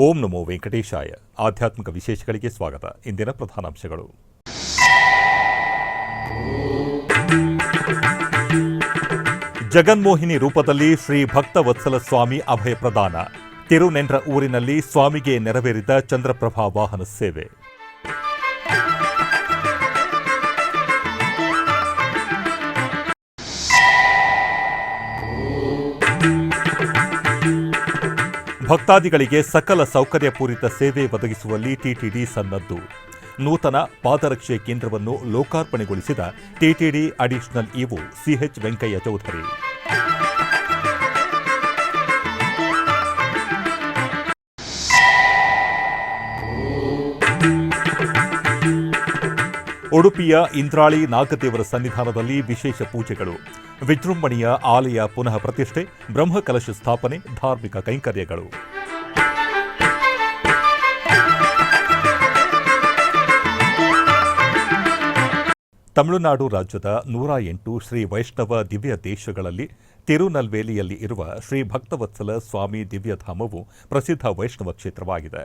ಓಂ ನಮೋ ವೆಂಕಟೇಶಾಯ. ಆಧ್ಯಾತ್ಮಿಕ ವಿಶೇಷಗಳಿಗೆ ಸ್ವಾಗತ. ಇಂದಿನ ಪ್ರಧಾನಾಂಶಗಳು. ಜಗನ್ಮೋಹಿನಿ ರೂಪದಲ್ಲಿ ಶ್ರೀ ಭಕ್ತವತ್ಸಲ ಸ್ವಾಮಿ ಅಭಯ ಪ್ರದಾನ. ತಿರುನೆಂಡ್ರ ಊರಿನಲ್ಲಿ ಸ್ವಾಮಿಗೆ ನೆರವೇರಿದ ಚಂದ್ರಪ್ರಭಾ ವಾಹನ ಸೇವೆ. ಭಕ್ತಾದಿಗಳಿಗೆ ಸಕಲ ಸೌಕರ್ಯಪೂರಿತ ಸೇವೆ ಒದಗಿಸುವಲ್ಲಿ ಟಿಟಿಡಿ ಸನ್ನದ್ದು. ನೂತನ ಪಾದರಕ್ಷೆ ಕೇಂದ್ರವನ್ನು ಲೋಕಾರ್ಪಣೆಗೊಳಿಸಿದ TTD additional EO CH Venkaiah Chaudhary. ಉಡುಪಿಯ ಇಂದ್ರಾಳಿ ನಾಗದೇವರ ಸನ್ನಿಧಾನದಲ್ಲಿ ವಿಶೇಷ ಪೂಜೆಗಳು. ವಿಜೃಂಭಣೆಯ ಆಲಯ ಪುನಃ ಪ್ರತಿಷ್ಠೆ, ಬ್ರಹ್ಮಕಲಶ ಸ್ಥಾಪನೆ, ಧಾರ್ಮಿಕ ಕೈಂಕರ್ಯಗಳು. ತಮಿಳುನಾಡು ರಾಜ್ಯದ 108 ಶ್ರೀ ವೈಷ್ಣವ ದಿವ್ಯ ದೇಶಗಳಲ್ಲಿ ತಿರುನಲ್ವೇಲಿಯಲ್ಲಿ ಇರುವ ಶ್ರೀ ಭಕ್ತವತ್ಸಲ ಸ್ವಾಮಿ ದಿವ್ಯಧಾಮವು ಪ್ರಸಿದ್ಧ ವೈಷ್ಣವ ಕ್ಷೇತ್ರವಾಗಿದೆ.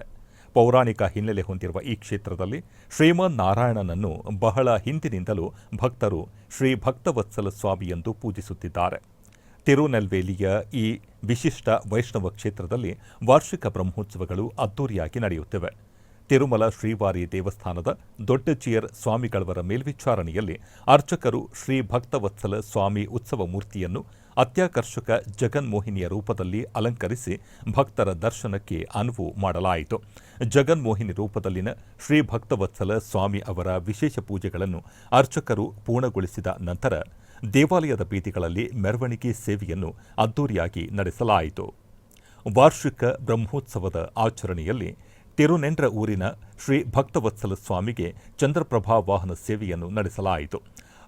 ಪೌರಾಣಿಕ ಹಿನ್ನೆಲೆ ಹೊಂದಿರುವ ಈ ಕ್ಷೇತ್ರದಲ್ಲಿ ಶ್ರೀಮನ್ನಾರಾಯಣನನ್ನು ಬಹಳ ಹಿಂದಿನಿಂದಲೂ ಭಕ್ತರು ಶ್ರೀ ಭಕ್ತವತ್ಸಲ ಸ್ವಾಮಿ ಎಂದು ಪೂಜಿಸುತ್ತಿದ್ದಾರೆ. ತಿರುನೆಲ್ವೇಲಿಯ ಈ ವಿಶಿಷ್ಟ ವೈಷ್ಣವ ಕ್ಷೇತ್ರದಲ್ಲಿ ವಾರ್ಷಿಕ ಬ್ರಹ್ಮೋತ್ಸವಗಳು ಅದ್ದೂರಿಯಾಗಿ ನಡೆಯುತ್ತಿವೆ. ತಿರುಮಲ ಶ್ರೀವಾರಿ ದೇವಸ್ಥಾನದ ದೊಡ್ಡಚಿಯರ್ ಸ್ವಾಮಿಗಳವರ ಮೇಲ್ವಿಚಾರಣೆಯಲ್ಲಿ ಅರ್ಚಕರು ಶ್ರೀ ಭಕ್ತವತ್ಸಲ ಸ್ವಾಮಿ ಉತ್ಸವ ಮೂರ್ತಿಯನ್ನು ಅತ್ಯಾಕರ್ಷಕ ಜಗನ್ಮೋಹಿನಿಯ ರೂಪದಲ್ಲಿ ಅಲಂಕರಿಸಿ ಭಕ್ತರ ದರ್ಶನಕ್ಕೆ ಅನುವು ಮಾಡಲಾಯಿತು. ಜಗನ್ಮೋಹಿನಿ ರೂಪದಲ್ಲಿನ ಶ್ರೀ ಭಕ್ತವತ್ಸಲ ಸ್ವಾಮಿ ಅವರ ವಿಶೇಷ ಪೂಜೆಗಳನ್ನು ಅರ್ಚಕರು ಪೂರ್ಣಗೊಳಿಸಿದ ನಂತರ ದೇವಾಲಯದ ಬೀದಿಗಳಲ್ಲಿ ಮೆರವಣಿಗೆ ಸೇವೆಯನ್ನು ಅದ್ದೂರಿಯಾಗಿ ನಡೆಸಲಾಯಿತು. ವಾರ್ಷಿಕ ಬ್ರಹ್ಮೋತ್ಸವದ ಆಚರಣೆಯಲ್ಲಿ ತಿರುನೆಂಡ್ರ ಊರಿನ ಶ್ರೀ ಭಕ್ತವತ್ಸಲ ಸ್ವಾಮಿಗೆ ಚಂದ್ರಪ್ರಭಾ ವಾಹನ ಸೇವೆಯನ್ನು ನಡೆಸಲಾಯಿತು.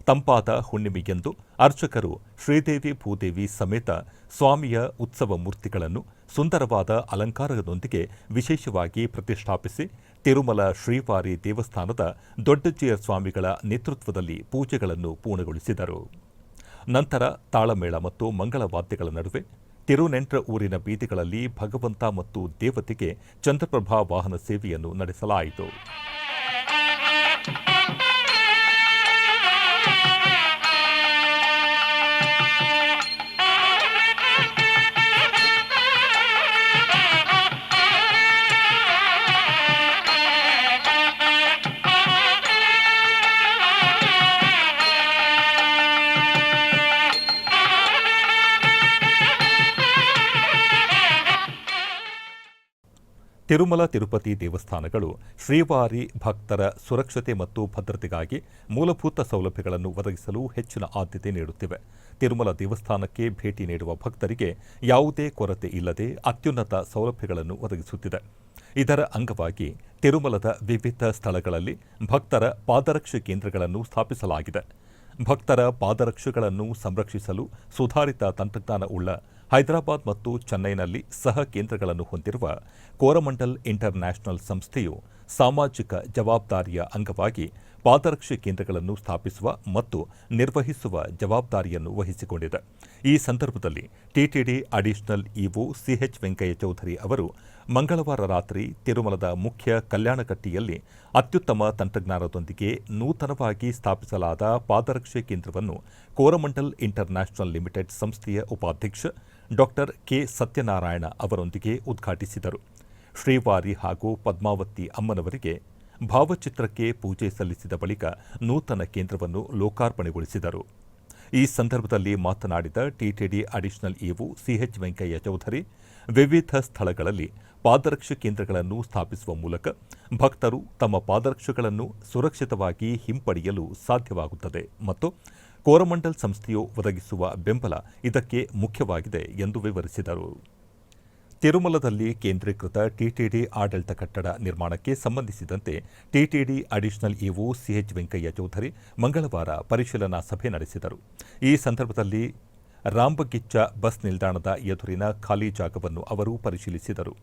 ತಂಪಾದ ಹುಣ್ಣಿಮೆಯಂದು ಅರ್ಚಕರು ಶ್ರೀದೇವಿ ಭೂದೇವಿ ಸಮೇತ ಸ್ವಾಮಿಯ ಉತ್ಸವ ಮೂರ್ತಿಗಳನ್ನು ಸುಂದರವಾದ ಅಲಂಕಾರದೊಂದಿಗೆ ವಿಶೇಷವಾಗಿ ಪ್ರತಿಷ್ಠಾಪಿಸಿ ತಿರುಮಲ ಶ್ರೀವಾರಿ ದೇವಸ್ಥಾನದ ದೊಡ್ಡಚಿಯರ್ ಸ್ವಾಮಿಗಳ ನೇತೃತ್ವದಲ್ಲಿ ಪೂಜೆಗಳನ್ನು ಪೂರ್ಣಗೊಳಿಸಿದರು. ನಂತರ ತಾಳಮೇಳ ಮತ್ತು ಮಂಗಳವಾದ್ಯಗಳ ನಡುವೆ ತಿರುನೆಂಡ್ರ ಊರಿನ ಬೀದಿಗಳಲ್ಲಿ ಭಗವಂತ ಮತ್ತು ದೇವತೆಗೆ ಚಂದ್ರಪ್ರಭಾ ವಾಹನ ಸೇವೆಯನ್ನು ನಡೆಸಲಾಯಿತು. ತಿರುಮಲ ತಿರುಪತಿ ದೇವಸ್ಥಾನಗಳು ಶ್ರೀವಾರಿ ಭಕ್ತರ ಸುರಕ್ಷತೆ ಮತ್ತು ಭದ್ರತೆಗಾಗಿ ಮೂಲಭೂತ ಸೌಲಭ್ಯಗಳನ್ನು ಒದಗಿಸಲು ಹೆಚ್ಚಿನ ಆದ್ಯತೆ ನೀಡುತ್ತಿವೆ. ತಿರುಮಲ ದೇವಸ್ಥಾನಕ್ಕೆ ಭೇಟಿ ನೀಡುವ ಭಕ್ತರಿಗೆ ಯಾವುದೇ ಕೊರತೆ ಇಲ್ಲದೆ ಅತ್ಯುನ್ನತ ಸೌಲಭ್ಯಗಳನ್ನು ಒದಗಿಸುತ್ತಿದೆ. ಇದರ ಅಂಗವಾಗಿ ತಿರುಮಲದ ವಿವಿಧ ಸ್ಥಳಗಳಲ್ಲಿ ಭಕ್ತರ ಪಾದರಕ್ಷೆ ಕೇಂದ್ರಗಳನ್ನು ಸ್ಥಾಪಿಸಲಾಗಿದೆ. ಭಕ್ತರ ಪಾದರಕ್ಷೆಗಳನ್ನು ಸಂರಕ್ಷಿಸಲು ಸುಧಾರಿತ ತಂತ್ರಜ್ಞಾನ ಉಳ್ಳ ಹೈದರಾಬಾದ್ ಮತ್ತು ಚೆನ್ನೈನಲ್ಲಿ ಸಹ ಕೇಂದ್ರಗಳನ್ನು ಹೊಂದಿರುವ ಕೋರಮಂಡಲ್ ಇಂಟರ್ ನ್ಯಾಷನಲ್ ಸಂಸ್ಥೆಯು ಸಾಮಾಜಿಕ ಜವಾಬ್ದಾರಿಯ ಅಂಗವಾಗಿ ಪಾದರಕ್ಷೆ ಕೇಂದ್ರಗಳನ್ನು ಸ್ಥಾಪಿಸುವ ಮತ್ತು ನಿರ್ವಹಿಸುವ ಜವಾಬ್ದಾರಿಯನ್ನು ವಹಿಸಿಕೊಂಡಿದೆ. ಈ ಸಂದರ್ಭದಲ್ಲಿ TTD additional EO CH Venkaiah Chowdary ಅವರು ಮಂಗಳವಾರ ರಾತ್ರಿ ತಿರುಮಲದ ಮುಖ್ಯ ಕಲ್ಯಾಣಕಟ್ಟಿಯಲ್ಲಿ ಅತ್ಯುತ್ತಮ ತಂತ್ರಜ್ಞಾನದೊಂದಿಗೆ ನೂತನವಾಗಿ ಸ್ಥಾಪಿಸಲಾದ ಪಾದರಕ್ಷೆ ಕೇಂದ್ರವನ್ನು ಕೋರಮಂಡಲ್ ಇಂಟರ್ ನ್ಯಾಷನಲ್ ಲಿಮಿಟೆಡ್ ಸಂಸ್ಥೆಯ ಉಪಾಧ್ಯಕ್ಷ ಡಾಕ್ಟರ್ ಕೆ ಸತ್ಯನಾರಾಯಣ ಅವರೊಂದಿಗೆ ಉದ್ಘಾಟಿಸಿದರು. ಶ್ರೀವಾರಿ ಹಾಗೂ ಪದ್ಮಾವತಿ ಅಮ್ಮನವರಿಗೆ ಭಾವಚಿತ್ರಕ್ಕೆ ಪೂಜೆ ಸಲ್ಲಿಸಿದ ಬಳಿಕ ನೂತನ ಕೇಂದ್ರವನ್ನು ಲೋಕಾರ್ಪಣೆಗೊಳಿಸಿದರು. ಈ ಸಂದರ್ಭದಲ್ಲಿ ಮಾತನಾಡಿದ TTD additional EO CH Venkaiah Chowdary, ವಿವಿಧ ಸ್ಥಳಗಳಲ್ಲಿ ಪಾದರಕ್ಷೆ ಕೇಂದ್ರಗಳನ್ನು ಸ್ಥಾಪಿಸುವ ಮೂಲಕ ಭಕ್ತರು ತಮ್ಮ ಪಾದರಕ್ಷೆಗಳನ್ನು ಸುರಕ್ಷಿತವಾಗಿ ಹಿಂಪಡೆಯಲು ಸಾಧ್ಯವಾಗುತ್ತದೆ ಮತ್ತು ಕೋರಮಂಡಲ್ ಸಂಸ್ಥೆಯು ಒದಗಿಸುವ ಬೆಂಬಲ ಇದಕ್ಕೆ ಮುಖ್ಯವಾಗಿದೆ ಎಂದು ವಿವರಿಸಿದರು. ತಿರುಮಲದಲ್ಲಿ ಕೇಂದ್ರೀಕೃತ ಟಿಟಿಡಿ ಆಡಳಿತ ಕಟ್ಟಡ ನಿರ್ಮಾಣಕ್ಕೆ ಸಂಬಂಧಿಸಿದಂತೆ TTD additional EO CH Venkaiah Chowdary ಮಂಗಳವಾರ ಪರಿಶೀಲನಾ ಸಭೆ ನಡೆಸಿದರು. ಈ ಸಂದರ್ಭದಲ್ಲಿ ರಾಂಬಗಿಚ್ಚ ಬಸ್ ನಿಲ್ದಾಣದ ಎದುರಿನ ಖಾಲಿ ಜಾಗವನ್ನು ಅವರು ಪರಿಶೀಲಿಸಿದರು.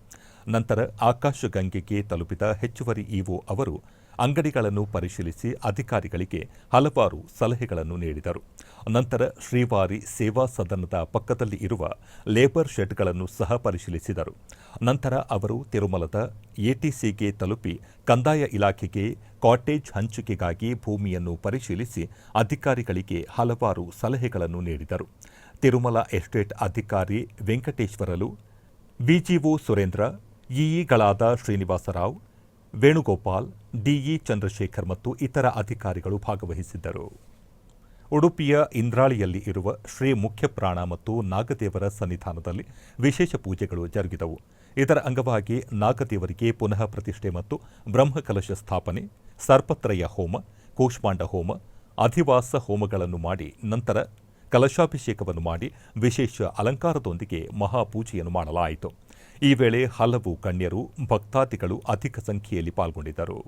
ನಂತರ ಆಕಾಶಗಂಗೆಗೆ ತಲುಪಿದ ಹೆಚ್ಚುವರಿ ಇಒ ಅವರು ಅಂಗಡಿಗಳನ್ನು ಪರಿಶೀಲಿಸಿ ಅಧಿಕಾರಿಗಳಿಗೆ ಹಲವಾರು ಸಲಹೆಗಳನ್ನು ನೀಡಿದರು. ನಂತರ ಶ್ರೀವಾರಿ ಸೇವಾ ಸದನದ ಪಕ್ಕದಲ್ಲಿ ಇರುವ ಲೇಬರ್ ಶೆಡ್ಗಳನ್ನು ಸಹ ಪರಿಶೀಲಿಸಿದರು. ನಂತರ ಅವರು ತಿರುಮಲದ ಎಟಿಸಿಗೆ ತಲುಪಿ ಕಂದಾಯ ಇಲಾಖೆಗೆ ಕಾಟೇಜ್ ಹಂಚಿಕೆಗಾಗಿ ಭೂಮಿಯನ್ನು ಪರಿಶೀಲಿಸಿ ಅಧಿಕಾರಿಗಳಿಗೆ ಹಲವಾರು ಸಲಹೆಗಳನ್ನು ನೀಡಿದರು. ತಿರುಮಲ ಎಸ್ಟೇಟ್ ಅಧಿಕಾರಿ ವೆಂಕಟೇಶ್ವರಲು, ಬಿಜಿಒ ಸುರೇಂದ್ರ, ಇಇಗಳಾದ ಶ್ರೀನಿವಾಸರಾವ್, ವೇಣುಗೋಪಾಲ್, ಡಿಇ ಚಂದ್ರಶೇಖರ್ ಮತ್ತು ಇತರ ಅಧಿಕಾರಿಗಳು ಭಾಗವಹಿಸಿದ್ದರು. ಉಡುಪಿಯ ಇಂದ್ರಾಳಿಯಲ್ಲಿ ಇರುವ ಶ್ರೀ ಮುಖ್ಯಪ್ರಾಣ ಮತ್ತು ನಾಗದೇವರ ಸನ್ನಿಧಾನದಲ್ಲಿ ವಿಶೇಷ ಪೂಜೆಗಳು ಜರುಗಿದವು. ಇದರ ಅಂಗವಾಗಿ ನಾಗದೇವರಿಗೆ ಪುನಃ ಪ್ರತಿಷ್ಠೆ ಮತ್ತು ಬ್ರಹ್ಮಕಲಶ ಸ್ಥಾಪನೆ, ಸರ್ಪತ್ರಯ ಹೋಮ, ಕೂಷ್ಮಾಂಡ ಹೋಮ, ಅಧಿವಾಸ ಹೋಮಗಳನ್ನು ಮಾಡಿ ನಂತರ ಕಲಶಾಭಿಷೇಕವನ್ನು ಮಾಡಿ ವಿಶೇಷ ಅಲಂಕಾರದೊಂದಿಗೆ ಮಹಾಪೂಜೆಯನ್ನು ಮಾಡಲಾಯಿತು. ಈ ವೇಳೆ ಹಲವು ಗಣ್ಯರು, ಭಕ್ತಾದಿಗಳು ಅಧಿಕ ಸಂಖ್ಯೆಯಲ್ಲಿ ಪಾಲ್ಗೊಂಡಿದ್ದರು.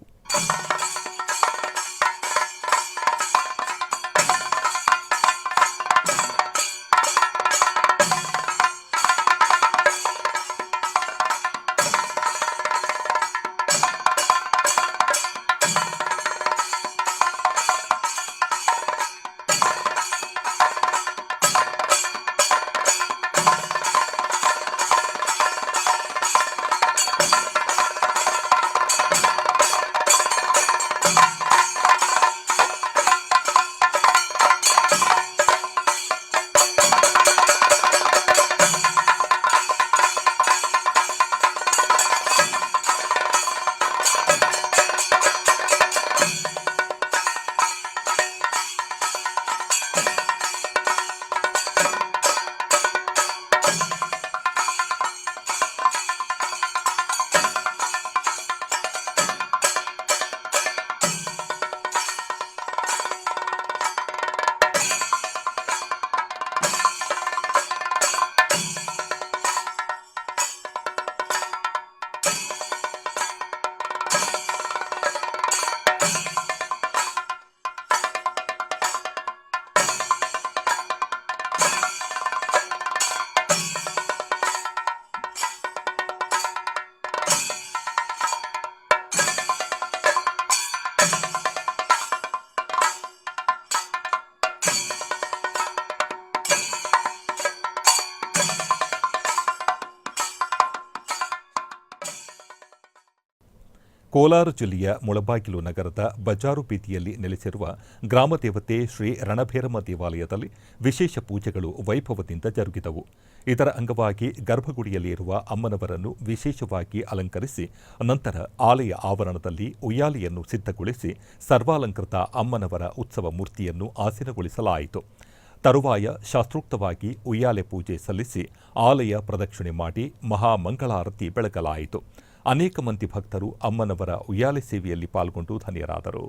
ಕೋಲಾರ ಜಿಲ್ಲೆಯ ಮುಳಬಾಗಿಲು ನಗರದ ಬಜಾರು ಬೀದಿಯಲ್ಲಿ ನೆಲೆಸಿರುವ ಗ್ರಾಮದೇವತೆ ಶ್ರೀ ರಣಭೈರಮ್ಮ ದೇವಾಲಯದಲ್ಲಿ ವಿಶೇಷ ಪೂಜೆಗಳು ವೈಭವದಿಂದ ಜರುಗಿದವು. ಇದರ ಅಂಗವಾಗಿ ಗರ್ಭಗುಡಿಯಲ್ಲಿ ಇರುವ ಅಮ್ಮನವರನ್ನು ವಿಶೇಷವಾಗಿ ಅಲಂಕರಿಸಿ ನಂತರ ಆಲಯ ಆವರಣದಲ್ಲಿ ಉಯ್ಯಾಲೆಯನ್ನು ಸಿದ್ಧಗೊಳಿಸಿ ಸರ್ವಾಲಂಕೃತ ಅಮ್ಮನವರ ಉತ್ಸವ ಮೂರ್ತಿಯನ್ನು ಆಸೀನಗೊಳಿಸಲಾಯಿತು. ತರುವಾಯ ಶಾಸ್ತ್ರೋಕ್ತವಾಗಿ ಉಯ್ಯಾಲೆ ಪೂಜೆ ಸಲ್ಲಿಸಿ ಆಲಯ ಪ್ರದಕ್ಷಿಣೆ ಮಾಡಿ ಮಹಾಮಂಗಳಾರತಿ ಬೆಳಗಲಾಯಿತು. ಅನೇಕ ಮಂದಿ ಭಕ್ತರು ಅಮ್ಮನವರ ಉಯ್ಯಾಲೆ ಸೇವೆಯಲ್ಲಿ ಪಾಲ್ಗೊಂಡು ಧನ್ಯರಾದರು.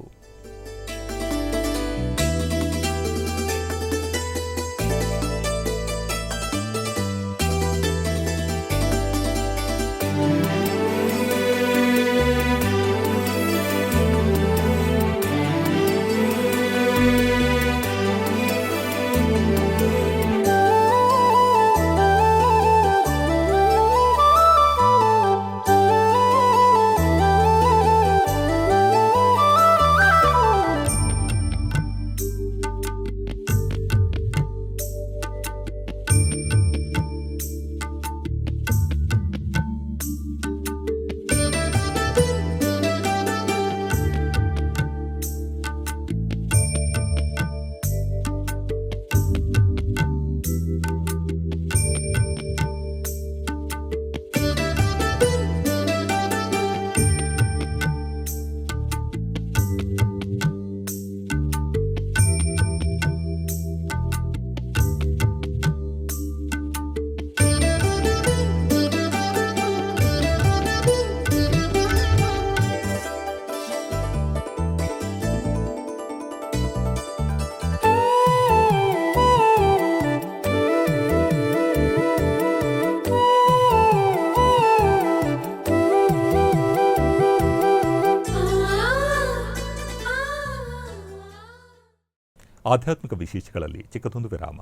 ಆಧ್ಯಾತ್ಮಿಕ ವಿಶೇಷಗಳಲ್ಲಿ ಚಿಕ್ಕದೊಂದು ವಿರಾಮ.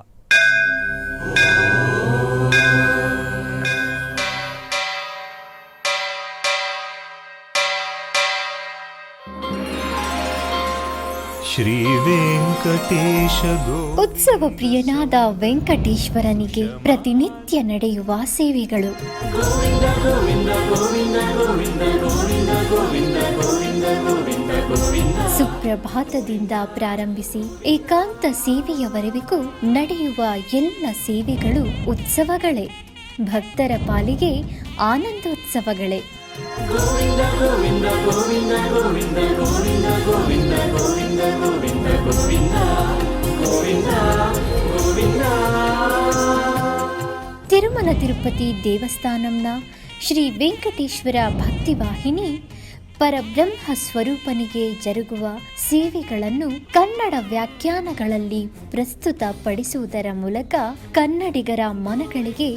ಶ್ರೀ ವೆಂಕಟೇಶ ಉತ್ಸವ ಪ್ರಿಯನಾದ ವೆಂಕಟೇಶ್ವರನಿಗೆ ಪ್ರತಿನಿತ್ಯ ನಡೆಯುವ ಸೇವೆಗಳು. ಸುಪ್ರಭಾತದಿಂದ ಪ್ರಾರಂಭಿಸಿ ಏಕಾಂತ ಸೇವೆಯವರೆಗೂ ನಡೆಯುವ ಎಲ್ಲ ಸೇವೆಗಳು ಉತ್ಸವಗಳೇ. ಭಕ್ತರ ಪಾಲಿಗೆ ಆನಂದೋತ್ಸವಗಳೇ. ತಿರುಮಲ ತಿರುಪತಿ ದೇವಸ್ಥಾನಂನ ಶ್ರೀ ವೆಂಕಟೇಶ್ವರ ಭಕ್ತಿವಾಹಿನಿ ಪರಬ್ರಹ್ಮ ಸ್ವರೂಪನಿಗೆ ಜರುಗುವ ಸೇವೆಗಳನ್ನು ಕನ್ನಡ ವ್ಯಾಖ್ಯಾನಗಳಲ್ಲಿ ಪ್ರಸ್ತುತಪಡಿಸುವುದರ ಮೂಲಕ ಕನ್ನಡಿಗರ ಮನಗಳಿಗೆ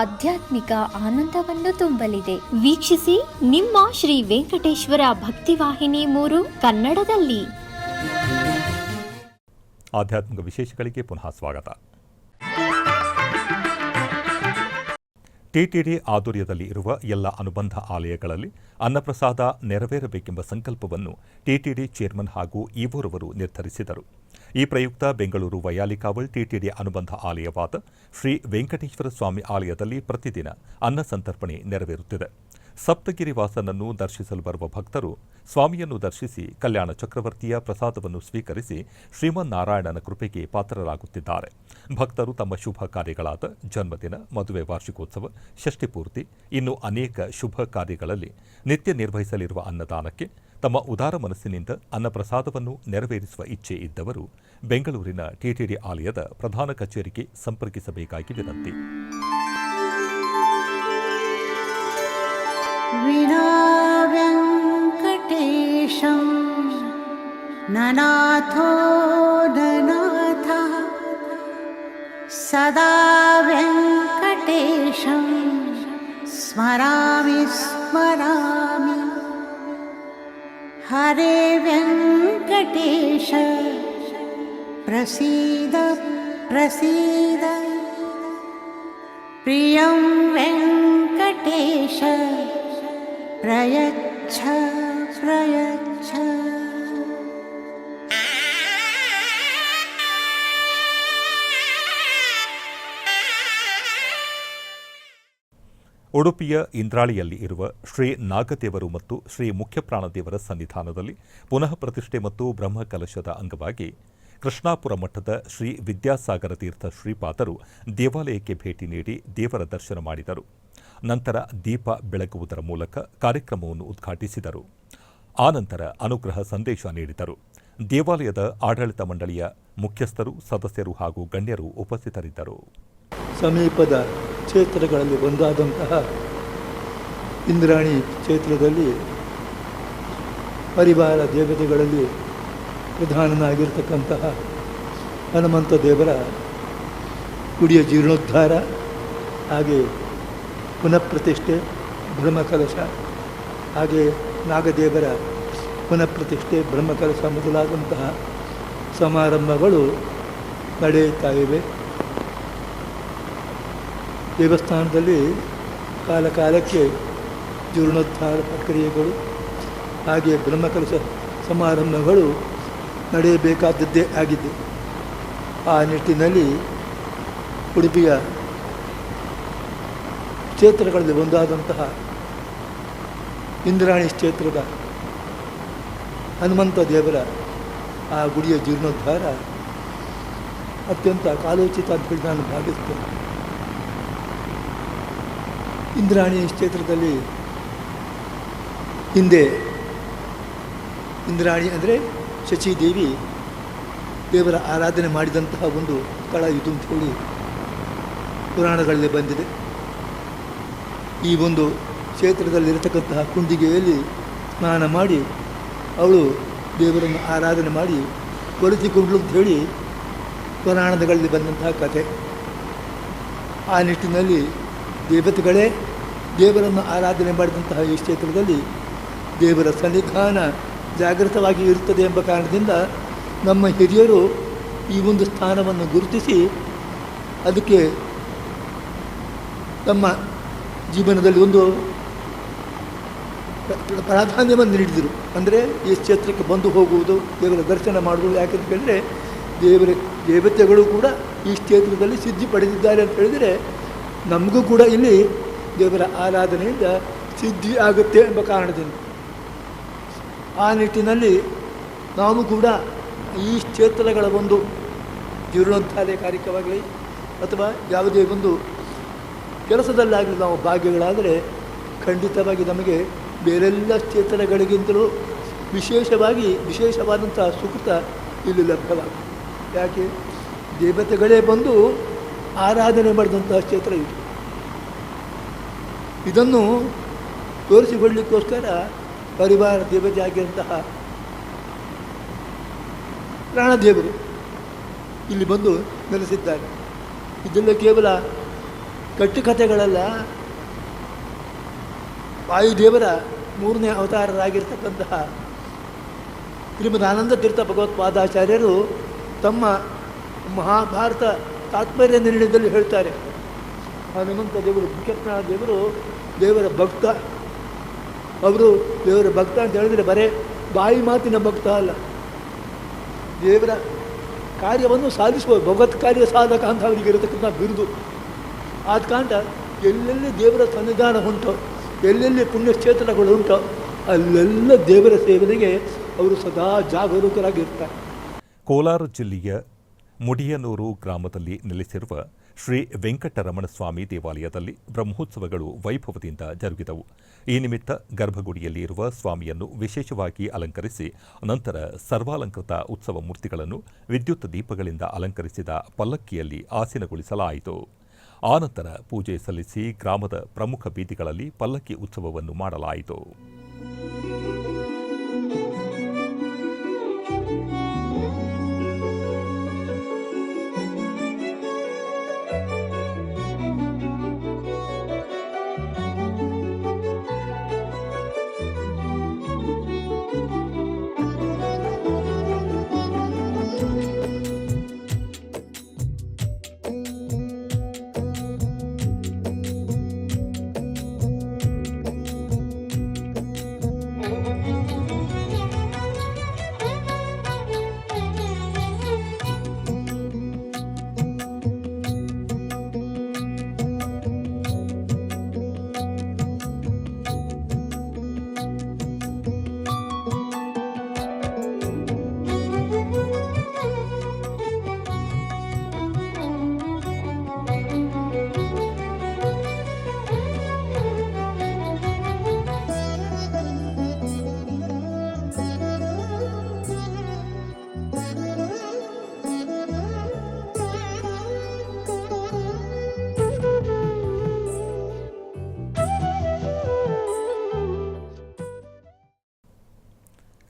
ಆಧ್ಯಾತ್ಮಿಕ ಆನಂದವನ್ನು ತುಂಬಲಿದೆ. ವೀಕ್ಷಿಸಿ ನಿಮ್ಮ ಶ್ರೀ ವೆಂಕಟೇಶ್ವರ ಭಕ್ತಿವಾಹಿನಿ 3 ಕನ್ನಡದಲ್ಲಿ. ಆಧ್ಯಾತ್ಮಿಕ ವಿಶೇಷಗಳಿಗೆ ಪುನಃ ಸ್ವಾಗತ. ಟಿಟಿಡಿ ಆಧ್ವರ್ಯದಲ್ಲಿ ಇರುವ ಎಲ್ಲ ಅನುಬಂಧ ಆಲಯಗಳಲ್ಲಿ ಅನ್ನಪ್ರಸಾದ ನೆರವೇರಬೇಕೆಂಬ ಸಂಕಲ್ಪವನ್ನು ಟಿಟಿಡಿ ಚೇರ್ಮನ್ ಹಾಗೂ ಈವೋರವರು ನಿರ್ಧರಿಸಿದರು. ಈ ಪ್ರಯುಕ್ತ ಬೆಂಗಳೂರು ವೈಯಾಲಿಕಾವಲ್ ಟಿಟಿಡಿ ಅನುಬಂಧ ಆಲಯವಾದ ಶ್ರೀ ವೆಂಕಟೇಶ್ವರ ಸ್ವಾಮಿ ಆಲಯದಲ್ಲಿ ಪ್ರತಿದಿನ ಅನ್ನ ಸಂತರ್ಪಣೆ ನೆರವೇರುತ್ತಿದೆ. ಸಪ್ತಗಿರಿ ವಾಸನನ್ನು ದರ್ಶಿಸಲು ಬರುವ ಭಕ್ತರು ಸ್ವಾಮಿಯನ್ನು ದರ್ಶಿಸಿ ಕಲ್ಯಾಣ ಚಕ್ರವರ್ತಿಯ ಪ್ರಸಾದವನ್ನು ಸ್ವೀಕರಿಸಿ ಶ್ರೀಮನ್ನಾರಾಯಣನ ಕೃಪೆಗೆ ಪಾತ್ರರಾಗುತ್ತಿದ್ದಾರೆ. ಭಕ್ತರು ತಮ್ಮ ಶುಭ ಕಾರ್ಯಗಳಾದ ಜನ್ಮದಿನ, ಮದುವೆ ವಾರ್ಷಿಕೋತ್ಸವ, ಷಷ್ಠಿಪೂರ್ತಿ, ಇನ್ನು ಅನೇಕ ಶುಭ ಕಾರ್ಯಗಳಲ್ಲಿ ನಿತ್ಯ ನಿರ್ವಹಿಸಲಿರುವ ಅನ್ನದಾನಕ್ಕೆ ತಮ್ಮ ಉದಾರ ಮನಸ್ಸಿನಿಂದ ಅನ್ನಪ್ರಸಾದವನ್ನು ನೆರವೇರಿಸುವ ಇಚ್ಛೆ ಇದ್ದವರು ಬೆಂಗಳೂರಿನ ಟಿಟಿಡಿ ಆಲಯದ ಪ್ರಧಾನ ಕಚೇರಿಗೆ ಸಂಪರ್ಕಿಸಬೇಕಾಗಿ ವಿನಂತಿ. ವಿನಾ ವೆಂಕಟೇಶಂ ನನಾಥೋ ನನಾಥ ಸದಾ ವೆಂಕಟೇಶಂ ಸ್ಮರಾಮಿ ಸ್ಮರಾಮಿ. ಹರೇ ವೆಂಕಟೇಶ ಪ್ರಸೀದ ಪ್ರಸೀದ. ಪ್ರಿಯಂ ವೆಂಕಟೇಶ ಪ್ರಯಚ್ಛ ಪ್ರಯಚ್ಛ. ಉಡುಪಿಯ ಇಂದ್ರಾಳಿಯಲ್ಲಿ ಇರುವ ಶ್ರೀ ನಾಗದೇವರು ಮತ್ತು ಶ್ರೀ ಮುಖ್ಯಪ್ರಾಣದೇವರ ಸನ್ನಿಧಾನದಲ್ಲಿ ಪುನಃ ಪ್ರತಿಷ್ಠೆ ಮತ್ತು ಬ್ರಹ್ಮಕಲಶದ ಅಂಗವಾಗಿ ಕೃಷ್ಣಾಪುರ ಮಠದ ಶ್ರೀ ವಿದ್ಯಾಸಾಗರ ತೀರ್ಥ ಶ್ರೀಪಾದರು ದೇವಾಲಯಕ್ಕೆ ಭೇಟಿ ನೀಡಿ ದೇವರ ದರ್ಶನ ಮಾಡಿದರು. ನಂತರ ದೀಪ ಬೆಳಗುವುದರ ಮೂಲಕ ಕಾರ್ಯಕ್ರಮವನ್ನು ಉದ್ಘಾಟಿಸಿದರು. ಆನಂತರ ಅನುಗ್ರಹ ಸಂದೇಶ ನೀಡಿದರು. ದೇವಾಲಯದ ಆಡಳಿತ ಮಂಡಳಿಯ ಮುಖ್ಯಸ್ಥರು, ಸದಸ್ಯರು ಹಾಗೂ ಗಣ್ಯರು ಉಪಸ್ಥಿತರಿದ್ದರು. ಸಮೀಪದ ಕ್ಷೇತ್ರಗಳಲ್ಲಿ ಒಂದಾದಂತಹ ಇಂದ್ರಾಣಿ ಕ್ಷೇತ್ರದಲ್ಲಿ ಪರಿವಾರ ದೇವತೆಗಳಲ್ಲಿ ಪ್ರಧಾನನಾಗಿರ್ತಕ್ಕಂತಹ ಹನುಮಂತ ದೇವರ ಗುಡಿಯ ಜೀರ್ಣೋದ್ಧಾರ, ಹಾಗೆ ಪುನಃಪ್ರತಿಷ್ಠೆ, ಬ್ರಹ್ಮಕಲಶ, ಹಾಗೆ ನಾಗದೇವರ ಪುನಃಪ್ರತಿಷ್ಠೆ, ಬ್ರಹ್ಮಕಲಶ ಮೊದಲಾದಂತಹ ಸಮಾರಂಭಗಳು ನಡೆಯುತ್ತಾ ಇವೆ. ದೇವಸ್ಥಾನದಲ್ಲಿ ಕಾಲಕಾಲಕ್ಕೆ ಜೀರ್ಣೋದ್ಧಾರ ಪ್ರಕ್ರಿಯೆಗಳು ಹಾಗೆ ಬ್ರಹ್ಮಕಲಶ ಸಮಾರಂಭಗಳು ನಡೆಯಬೇಕಾದದ್ದೇ ಆಗಿದೆ. ಆ ನಿಟ್ಟಿನಲ್ಲಿ ಉಡುಪಿಯ ಕ್ಷೇತ್ರಗಳಲ್ಲಿ ಒಂದಾದಂತಹ ಇಂದ್ರಾಣಿ ಕ್ಷೇತ್ರದ ಹನುಮಂತ ದೇವರ ಆ ಗುಡಿಯ ಜೀರ್ಣೋದ್ಧಾರ ಅತ್ಯಂತ ಕಾಲೋಚಿತ ಅಂತ ಹೇಳಿ ನಾನು ಭಾವಿಸ್ತೇನೆ. ಇಂದ್ರಾಣಿ ಕ್ಷೇತ್ರದಲ್ಲಿ ಹಿಂದೆ ಇಂದ್ರಾಣಿ ಅಂದರೆ ಶಚಿದೇವಿ ದೇವರ ಆರಾಧನೆ ಮಾಡಿದಂತಹ ಒಂದು ಸ್ಥಳ ಇದು ಅಂತ ಹೇಳಿ ಪುರಾಣಗಳಲ್ಲಿ ಬಂದಿದೆ. ಈ ಒಂದು ಕ್ಷೇತ್ರದಲ್ಲಿರತಕ್ಕಂತಹ ಕುಂಡಿಗೆಯಲ್ಲಿ ಸ್ನಾನ ಮಾಡಿ ಅವಳು ದೇವರನ್ನು ಆರಾಧನೆ ಮಾಡಿ ಕೊರೆಸಿಕೊಂಡ್ಳು ಅಂತ ಹೇಳಿ ಪುರಾಣಗಳಲ್ಲಿ ಬಂದಂತಹ ಕಥೆ. ಆ ನಿಟ್ಟಿನಲ್ಲಿ ದೇವತೆಗಳೇ ದೇವರನ್ನು ಆರಾಧನೆ ಮಾಡಿದಂತಹ ಈ ಕ್ಷೇತ್ರದಲ್ಲಿ ದೇವರ ಸನ್ನಿಧಾನ ಜಾಗೃತವಾಗಿ ಇರುತ್ತದೆ ಎಂಬ ಕಾರಣದಿಂದ ನಮ್ಮ ಹಿರಿಯರು ಈ ಒಂದು ಸ್ಥಾನವನ್ನು ಗುರುತಿಸಿ ಅದಕ್ಕೆ ತಮ್ಮ ಜೀವನದಲ್ಲಿ ಒಂದು ಪ್ರಾಧಾನ್ಯವನ್ನು ನೀಡಿದರು. ಅಂದರೆ ಈ ಕ್ಷೇತ್ರಕ್ಕೆ ಬಂದು ಹೋಗುವುದು, ದೇವರ ದರ್ಶನ ಮಾಡುವುದು. ಯಾಕೆಂತ ಹೇಳಿದರೆ ದೇವತೆಗಳು ಕೂಡ ಈ ಕ್ಷೇತ್ರದಲ್ಲಿ ಸಿದ್ಧಿ ಪಡೆದಿದ್ದಾರೆ ಅಂತ ಹೇಳಿದರೆ ನಮಗೂ ಕೂಡ ಇಲ್ಲಿ ದೇವರ ಆರಾಧನೆಯಿಂದ ಸಿದ್ಧಿ ಆಗುತ್ತೆ ಎಂಬ ಕಾರಣದಿಂದ ಆ ನಿಟ್ಟಿನಲ್ಲಿ ನಾವು ಕೂಡ ಈ ಕ್ಷೇತ್ರಗಳ ಒಂದು ಜೀರ್ಣೋದ್ಧಾರ ಕಾರ್ಯಕ್ರಮವಾಗಲಿ ಅಥವಾ ಯಾವುದೇ ಒಂದು ಕೆಲಸದಲ್ಲಾಗಲಿ ನಾವು ಭಾಗ್ಯಗಳಾದರೆ ಖಂಡಿತವಾಗಿ ನಮಗೆ ಬೇರೆಲ್ಲ ಕ್ಷೇತ್ರಗಳಿಗಿಂತಲೂ ವಿಶೇಷವಾದಂಥ ಸುಕೃತ ಇಲ್ಲಿ ಲಭ್ಯವಾಗುತ್ತೆ. ಯಾಕೆ ದೇವತೆಗಳೇ ಬಂದು ಆರಾಧನೆ ಮಾಡಿದಂತಹ ಕ್ಷೇತ್ರ ಇದು. ಇದನ್ನು ತೋರಿಸಿಕೊಳ್ಳಲಿಕ್ಕೋಸ್ಕರ ಪರಿವಾರ ದೇವತೆ ಆಗಿರುವಂತಹ ಪ್ರಾಣದೇವರು ಇಲ್ಲಿ ಬಂದು ನೆಲೆಸಿದ್ದಾರೆ. ಇದೆಲ್ಲ ಕೇವಲ ಕಟ್ಟುಕಥೆಗಳಲ್ಲ, ವಾಯುದೇವರ 3ನೇ ಅವತಾರರಾಗಿರ್ತಕ್ಕಂತಹ ಶ್ರೀಮದ್ ಆನಂದ ತೀರ್ಥ ಭಗವತ್ಪಾದಾಚಾರ್ಯರು ತಮ್ಮ ಮಹಾಭಾರತ ತಾತ್ಪರ್ಯ ನಿರ್ಣಯದಲ್ಲಿ ಹೇಳ್ತಾರೆ, ಹನುಮಂತ ದೇವರು, ಮುಖ್ಯಪ್ರಾಣ ದೇವರು ದೇವರ ಭಕ್ತ. ಅವರು ದೇವರ ಭಕ್ತ ಅಂತ ಹೇಳಿದರೆ ಬರೇ ಬಾಯಿ ಮಾತಿನ ಭಕ್ತ ಅಲ್ಲ, ದೇವರ ಕಾರ್ಯವನ್ನು ಸಾಧಿಸುವ ಭಗವತ್ ಕಾರ್ಯ ಸಾಧಕ ಅಂತ ಅವರಿಗೆ ಇರತಕ್ಕಂಥ ಬಿರುದು. ಆದ ಕಾರಣ ಎಲ್ಲೆಲ್ಲಿ ದೇವರ ಸನ್ನಿಧಾನ ಉಂಟೋ, ಎಲ್ಲೆಲ್ಲಿ ಪುಣ್ಯಕ್ಷೇತ್ರಗಳು ಉಂಟೋ ಅಲ್ಲೆಲ್ಲ ದೇವರ ಸೇವನೆಗೆ ಅವರು ಸದಾ ಜಾಗರೂಕರಾಗಿರ್ತಾರೆ. ಕೋಲಾರ ಜಿಲ್ಲೆಯ ಮುಡಿಯನೂರು ಗ್ರಾಮದಲ್ಲಿ ನೆಲೆಸಿರುವ ಶ್ರೀ ವೆಂಕಟರಮಣ ಸ್ವಾಮಿ ದೇವಾಲಯದಲ್ಲಿ ಬ್ರಹ್ಮೋತ್ಸವಗಳು ವೈಭವದಿಂದ ಜರುಗಿದವು. ಈ ನಿಮಿತ್ತ ಗರ್ಭಗುಡಿಯಲ್ಲಿ ಇರುವ ಸ್ವಾಮಿಯನ್ನು ವಿಶೇಷವಾಗಿ ಅಲಂಕರಿಸಿ ನಂತರ ಸರ್ವಾಲಂಕೃತ ಉತ್ಸವ ಮೂರ್ತಿಗಳನ್ನು ವಿದ್ಯುತ್ ದೀಪಗಳಿಂದ ಅಲಂಕರಿಸಿದ ಪಲ್ಲಕ್ಕಿಯಲ್ಲಿ ಆಸೀನಗೊಳಿಸಲಾಯಿತು. ಆನಂತರ ಪೂಜೆ ಸಲ್ಲಿಸಿ ಗ್ರಾಮದ ಪ್ರಮುಖ ಬೀದಿಗಳಲ್ಲಿ ಪಲ್ಲಕ್ಕಿ ಉತ್ಸವವನ್ನು ಮಾಡಲಾಯಿತು.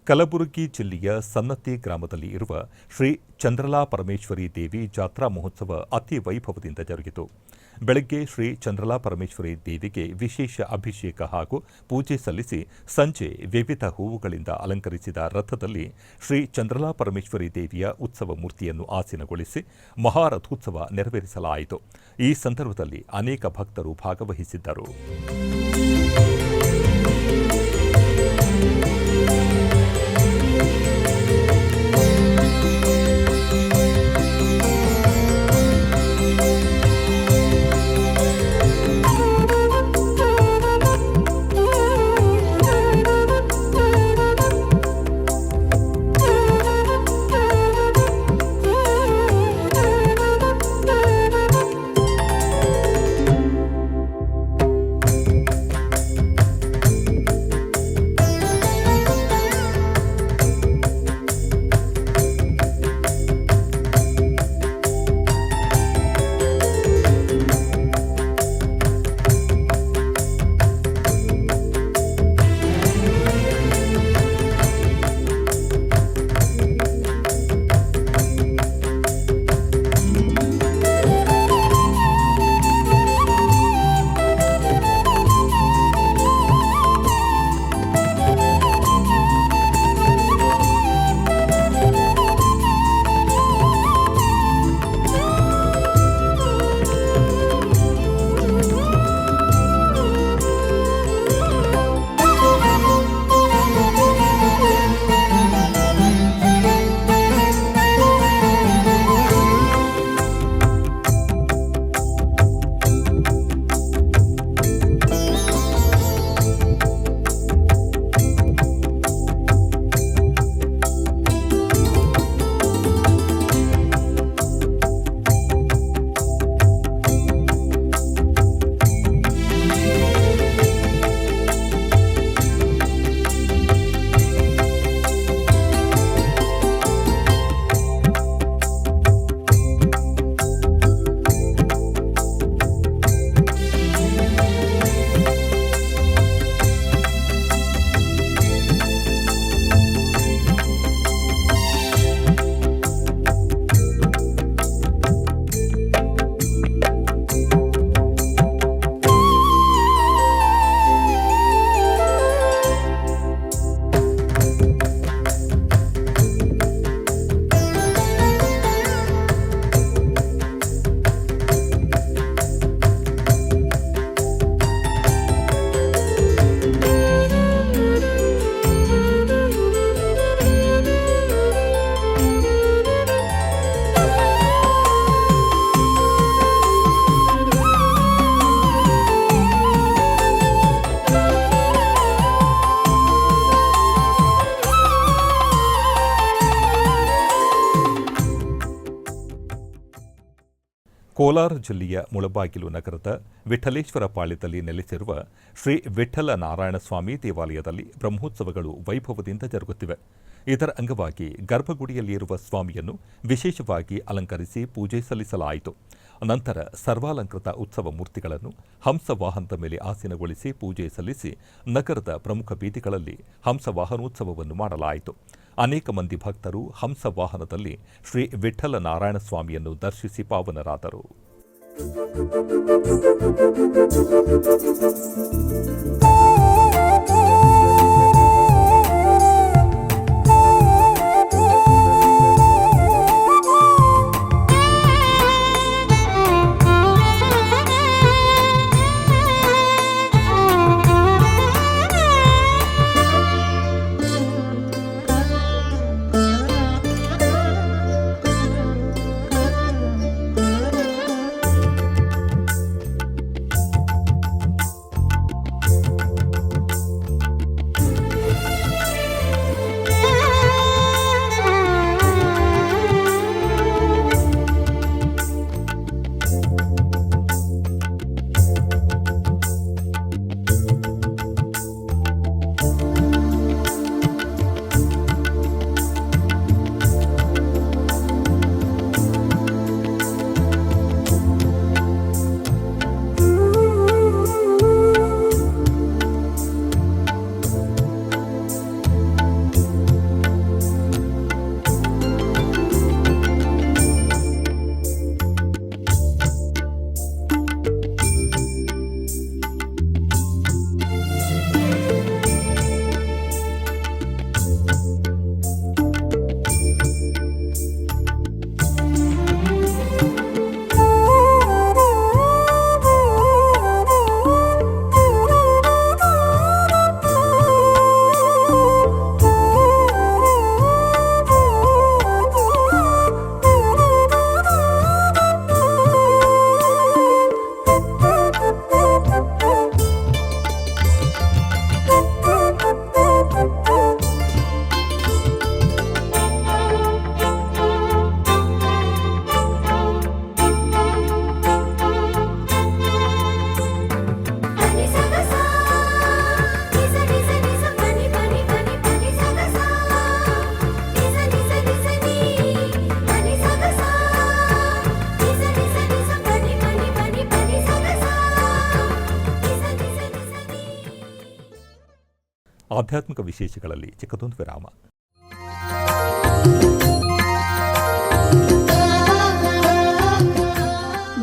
ಕಲಬುರಗಿ ಜಿಲ್ಲೆಯ ಸನ್ನತಿ ಗ್ರಾಮದಲ್ಲಿ ಇರುವ ಶ್ರೀ ಚಂದ್ರಲಾ ಪರಮೇಶ್ವರಿ ದೇವಿ ಜಾತ್ರಾ ಮಹೋತ್ಸವ ಅತಿ ವೈಭವದಿಂದ ಜರುಗಿತು. ಬೆಳಗ್ಗೆ ಶ್ರೀ ಚಂದ್ರಲಾ ಪರಮೇಶ್ವರಿ ದೇವಿಗೆ ವಿಶೇಷ ಅಭಿಷೇಕ ಹಾಗೂ ಪೂಜೆ ಸಲ್ಲಿಸಿ ಸಂಜೆ ವಿವಿಧ ಹೂವುಗಳಿಂದ ಅಲಂಕರಿಸಿದ ರಥದಲ್ಲಿ ಶ್ರೀ ಚಂದ್ರಲಾ ಪರಮೇಶ್ವರಿ ದೇವಿಯ ಉತ್ಸವ ಮೂರ್ತಿಯನ್ನು ಆಸೀನಗೊಳಿಸಿ ಮಹಾರಥೋತ್ಸವ ನೆರವೇರಿಸಲಾಯಿತು. ಈ ಸಂದರ್ಭದಲ್ಲಿ ಅನೇಕ ಭಕ್ತರು ಭಾಗವಹಿಸಿದ್ದರು. ಕೋಲಾರ ಜಿಲ್ಲೆಯ ಮುಳಬಾಗಿಲು ನಗರದ ವಿಠಲೇಶ್ವರ ಪಾಳ್ಯದಲ್ಲಿ ನೆಲೆಸಿರುವ ಶ್ರೀ ವಿಠಲ ನಾರಾಯಣಸ್ವಾಮಿ ದೇವಾಲಯದಲ್ಲಿ ಬ್ರಹ್ಮೋತ್ಸವಗಳು ವೈಭವದಿಂದ ಜರುಗುತ್ತಿವೆ. ಇದರ ಅಂಗವಾಗಿ ಗರ್ಭಗುಡಿಯಲ್ಲಿರುವ ಸ್ವಾಮಿಯನ್ನು ವಿಶೇಷವಾಗಿ ಅಲಂಕರಿಸಿ ಪೂಜೆ ಸಲ್ಲಿಸಲಾಯಿತು. ನಂತರ ಸರ್ವಾಲಂಕೃತ ಉತ್ಸವ ಮೂರ್ತಿಗಳನ್ನು ಹಂಸವಾಹನದ ಮೇಲೆ ಆಸೀನಗೊಳಿಸಿ ಪೂಜೆ ಸಲ್ಲಿಸಿ ನಗರದ ಪ್ರಮುಖ ಬೀದಿಗಳಲ್ಲಿ ಹಂಸವಾಹನೋತ್ಸವವನ್ನು ಮಾಡಲಾಯಿತು. ಅನೇಕ ಮಂದಿ ಭಕ್ತರು ಹಂಸವಾಹನದಲ್ಲಿ ಶ್ರೀ ವಿಠಲ ನಾರಾಯಣ ಸ್ವಾಮಿಯನ್ನು ದರ್ಶಿಸಿ ಪಾವನರಾದರು. ಆಧ್ಯಾತ್ಮಿಕ ವಿಶೇಷಗಳಲ್ಲಿ ಚಿಕ್ಕದೊಂದು ವಿರಾಮ.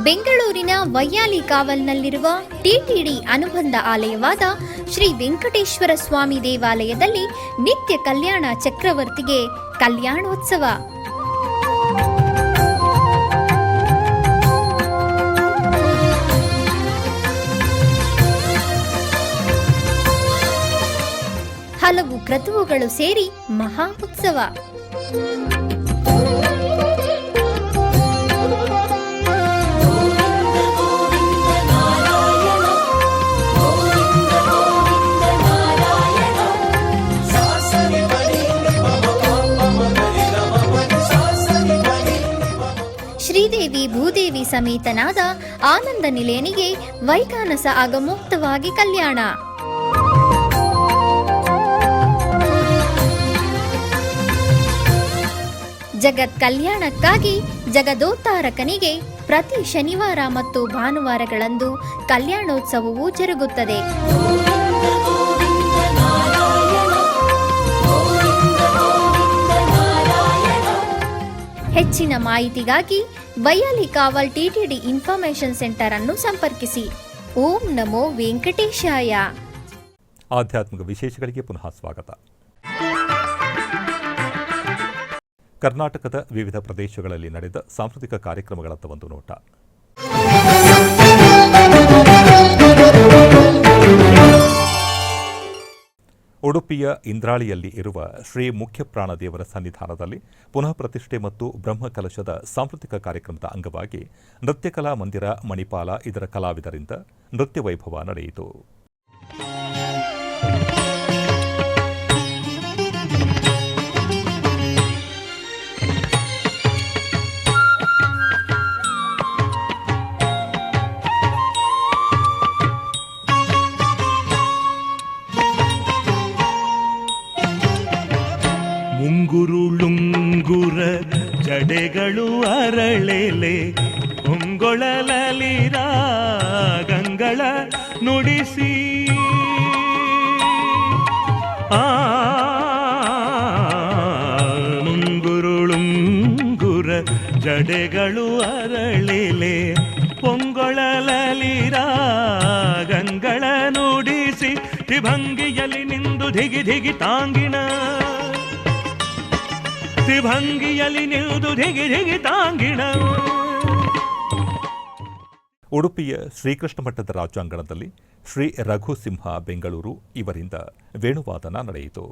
ಬೆಂಗಳೂರಿನ ವೈಯಾಲಿ ಕಾವಲ್ನಲ್ಲಿರುವ ಟಿಟಿಡಿ ಅನುಬಂಧ ಆಲಯವಾದ ಶ್ರೀ ವೆಂಕಟೇಶ್ವರ ಸ್ವಾಮಿ ದೇವಾಲಯದಲ್ಲಿ ನಿತ್ಯ ಕಲ್ಯಾಣ ಚಕ್ರವರ್ತಿಗೆ ಕಲ್ಯಾಣೋತ್ಸವ. ಹಲವು ಕ್ರತುವುಗಳು ಸೇರಿ ಮಹಾ ಉತ್ಸವ. ಶ್ರೀದೇವಿ ಭೂದೇವಿ ಸಮೇತನಾದ ಆನಂದ ನಿಲಯನಿಗೆ ವೈಖಾನಸ ಆಗಮೋಕ್ತವಾಗಿ ಕಲ್ಯಾಣ. ಜಗತ್ ಕಲ್ಯಾಣಕ್ಕಾಗಿ ಜಗದೋತ್ತಾರಕನಿಗೆ ಪ್ರತಿ ಶನಿವಾರ ಮತ್ತು ಭಾನುವಾರಗಳಂದು ಕಲ್ಯಾಣೋತ್ಸವವು ಜರುಗುತ್ತದೆ. ಹೆಚ್ಚಿನ ಮಾಹಿತಿಗಾಗಿ ವೈಯಾಲಿ ಕಾವಲ್ ಟಿಟಿಡಿ ಇನ್ಫಾರ್ಮೇಶನ್ ಸೆಂಟರ್ ಅನ್ನು ಸಂಪರ್ಕಿಸಿ. ಓಂ ನಮೋ ವೆಂಕಟೇಶಾಯ. ಆಧ್ಯಾತ್ಮಿಕ ವಿಶೇಷಗಳಿಗೆ ಪುನಃ ಸ್ವಾಗತ. ಕರ್ನಾಟಕದ ವಿವಿಧ ಪ್ರದೇಶಗಳಲ್ಲಿ ನಡೆದ ಸಾಂಸ್ಕೃತಿಕ ಕಾರ್ಯಕ್ರಮಗಳತ್ತ ಒಂದು ನೋಟ. ಉಡುಪಿಯ ಇಂದ್ರಾಳಿಯಲ್ಲಿ ಇರುವ ಶ್ರೀ ಮುಖ್ಯಪ್ರಾಣ ದೇವರ ಸನ್ನಿಧಾನದಲ್ಲಿ ಪುನಃ ಪ್ರತಿಷ್ಠೆ ಮತ್ತು ಬ್ರಹ್ಮಕಲಶದ ಸಾಂಸ್ಕೃತಿಕ ಕಾರ್ಯಕ್ರಮದ ಅಂಗವಾಗಿ ನೃತ್ಯಕಲಾ ಮಂದಿರ ಮಣಿಪಾಲ ಇದರ ಕಲಾವಿದರಿಂದ ನೃತ್ಯ ವೈಭವ ನಡೆಯಿತು. ಮುಂಗುರುಳುಂಗುರ ಜಡೆಗಳು ಅರಳೆಲೆ ಹೊಂಗೊಳಲಲಿರ ಗಂಗಳ ನುಡಿಸಿ ಮುಂಗುರುಳುಂಗುರ ಜಡೆಗಳು ಅರಳೆಲೆ ಪೊಂಗೊಳಲಲಿರ ಗಂಗಳ ನುಡಿಸಿ ತ್ರಿಭಂಗಿಯಲ್ಲಿ ನಿಂದು ಧಿಗಿ ಧಿಗಿ ತಾಂಗಿಣ ತ್ರಿಭಂಗಿಯಲ್ಲಿ ನಿಂದು ಧಿಗಿ ಧಿಗಿ ತಾಂಗಿಣ. ಉಡುಪಿಯ ಶ್ರೀಕೃಷ್ಣ ಮಠದ ರಾಜಾಂಗಣದಲ್ಲಿ ಶ್ರೀ ರಘುಸಿಂಹ ಬೆಂಗಳೂರು ಇವರಿಂದ ವೇಣುವಾದನ ನಡೆಯಿತು.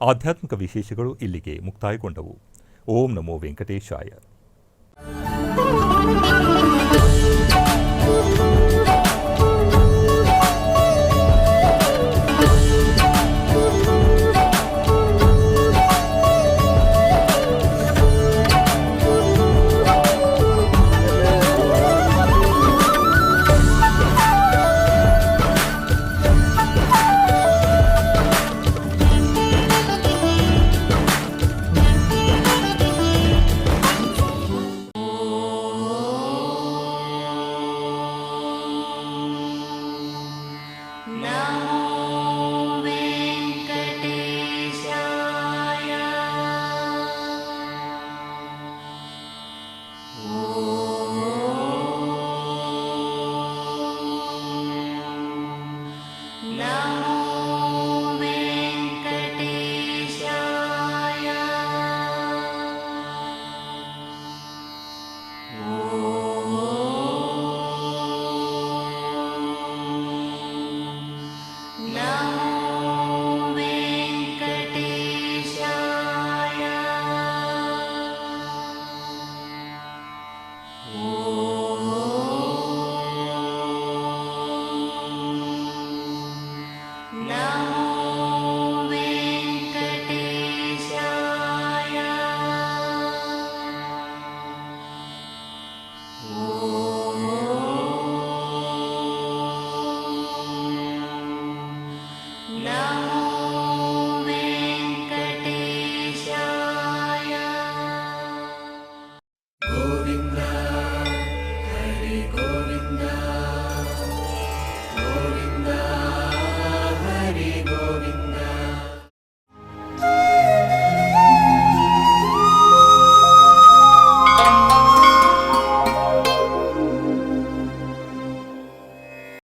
ಆಧ್ಯಾತ್ಮಿಕ ವಿಶೇಷಗಳು ಇಲ್ಲಿಗೆ ಮುಕ್ತಾಯಗೊಂಡವು. ಓಂ ನಮೋ ವೆಂಕಟೇಶಾಯ.